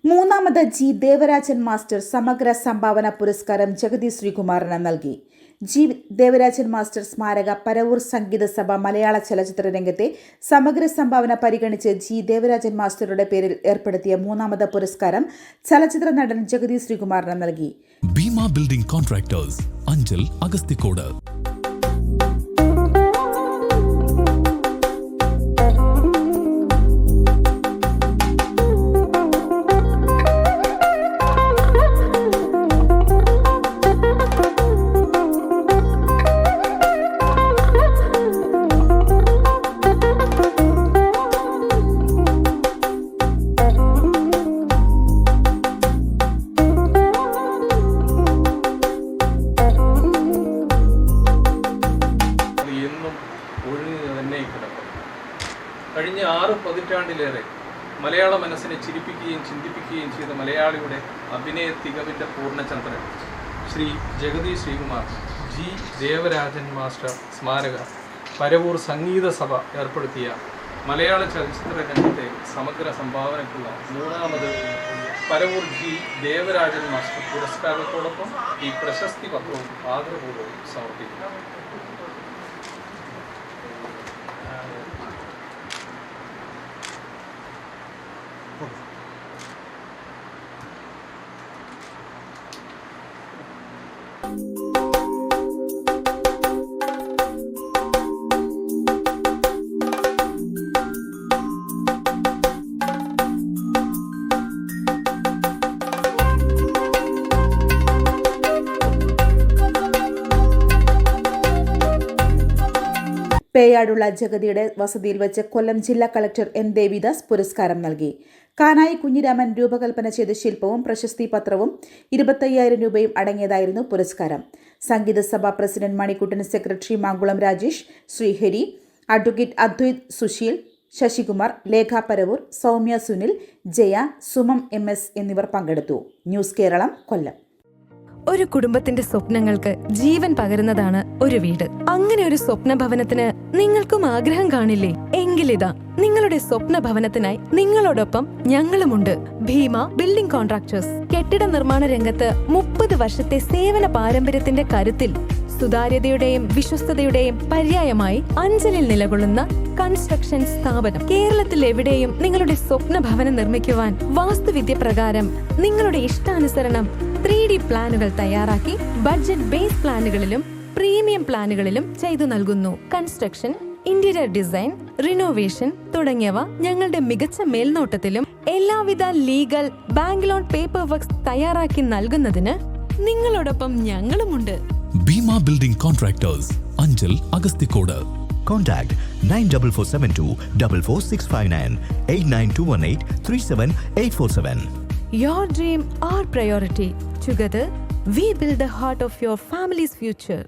മൂന്നാമത് G Devarajan master സമഗ്ര സംഭാവന പുരസ്കാരം ജഗതി ശ്രീകുമാറിന് നൽകി. ജി ദേവരാജൻ മാസ്റ്റർ സ്മാരക പരവൂർ സംഗീത സഭ മലയാള ചലച്ചിത്ര രംഗത്തെ സമഗ്ര സംഭാവന പരിഗണിച്ച് ജി ദേവരാജൻ മാസ്റ്ററുടെ പേരിൽ ഏർപ്പെടുത്തിയ മൂന്നാമത് പുരസ്കാരം ചലച്ചിത്ര നടൻ ജഗതി ശ്രീകുമാറിന് നൽകി. Bheema building contractors, Anchal, Agasthikode. കഴിഞ്ഞ 6 പതിറ്റാണ്ടിലേറെ മലയാള മനസ്സിനെ ചിരിപ്പിക്കുകയും ചിന്തിപ്പിക്കുകയും ചെയ്ത മലയാളിയുടെ അഭിനയ തികവിൻ്റെ പൂർണ്ണചന്ദ്രൻ ശ്രീ ജഗതി ശ്രീകുമാർ ജി ദേവരാജൻ മാസ്റ്റർ സ്മാരക പരവൂർ സംഗീത സഭ ഏർപ്പെടുത്തിയ മലയാള ചലച്ചിത്ര രംഗത്തെ സമഗ്ര സംഭാവനയ്ക്കുള്ള മൂന്നാമത് പരവൂർ ജി ദേവരാജൻ മാസ്റ്റർ പുരസ്കാരത്തോടൊപ്പം ഈ പ്രശസ്തി പത്രവും ആദരപൂർവ്വം സമർപ്പിക്കുന്നു. പേയാടുള്ള ജഗതിയുടെ വസതിയിൽ വെച്ച് കൊല്ലം ജില്ലാ കളക്ടർ എൻ ദേവിദാസ് പുരസ്കാരം നൽകി. കാനായി കുഞ്ഞിരാമൻ രൂപകൽപ്പന ചെയ്ത ശില്പവും പ്രശസ്തി പത്രവും 25,000 രൂപയും അടങ്ങിയതായിരുന്നു പുരസ്കാരം. Sangeetha Sabha president Manikuttan, secretary Mankulam Rajesh, Sreehari, advocate Advaith Susheel, Sasikumar, Lekha Paravur, Soumya Sunil, Jaya, Sumam MS എന്നിവർ പങ്കെടുത്തു. ന്യൂസ് കേരളം, കൊല്ലം. ഒരു കുടുംബത്തിന്റെ സ്വപ്നങ്ങൾക്ക് ജീവൻ പകരുന്നതാണ് ഒരു വീട്. അങ്ങനെ ഒരു സ്വപ്ന ഭവനത്തിന് നിങ്ങൾക്കും ആഗ്രഹം കാണില്ലേ? എങ്കിലിതാ നിങ്ങളുടെ സ്വപ്ന ഭവനത്തിനായി നിങ്ങളോടൊപ്പം ഞങ്ങളുമുണ്ട്. Bheema building contractors. കെട്ടിട നിർമ്മാണ രംഗത്ത് 30 വർഷത്തെ സേവന പാരമ്പര്യത്തിന്റെ കരുത്തിൽ സുതാര്യതയുടെയും വിശ്വസ്തതയുടെയും പര്യായമായി അഞ്ചലിൽ നിലകൊള്ളുന്ന കൺസ്ട്രക്ഷൻ സ്ഥാപനം. കേരളത്തിൽ എവിടെയും നിങ്ങളുടെ സ്വപ്ന ഭവനം നിർമ്മിക്കുവാൻ വാസ്തുവിദ്യ പ്രകാരം നിങ്ങളുടെ ഇഷ്ടാനുസരണം 3D പ്ലാനുകൾ തയ്യാറാക്കി ബഡ്ജറ്റ് ബേസ് പ്ലാനുകളിലും പ്രീമിയം പ്ലാനുകളിലും ചെയ്തു നൽകുന്നു. കൺസ്ട്രക്ഷൻ, ഇന്റീരിയർ ഡിസൈൻ, റിനോവേഷൻ തുടങ്ങിയവ ഞങ്ങളുടെ മികച്ച മേൽനോട്ടത്തിലും എല്ലാവിധ legal bank loan paper works തയ്യാറാക്കി നൽകുന്നതിന് നിങ്ങളോടൊപ്പം ഞങ്ങളുമുണ്ട്. Bheema building contractors, Anchal, Agasthikode. Contact 94472 44659 89218 37847. Your dream, our priority. Together, we build the heart of your family's future.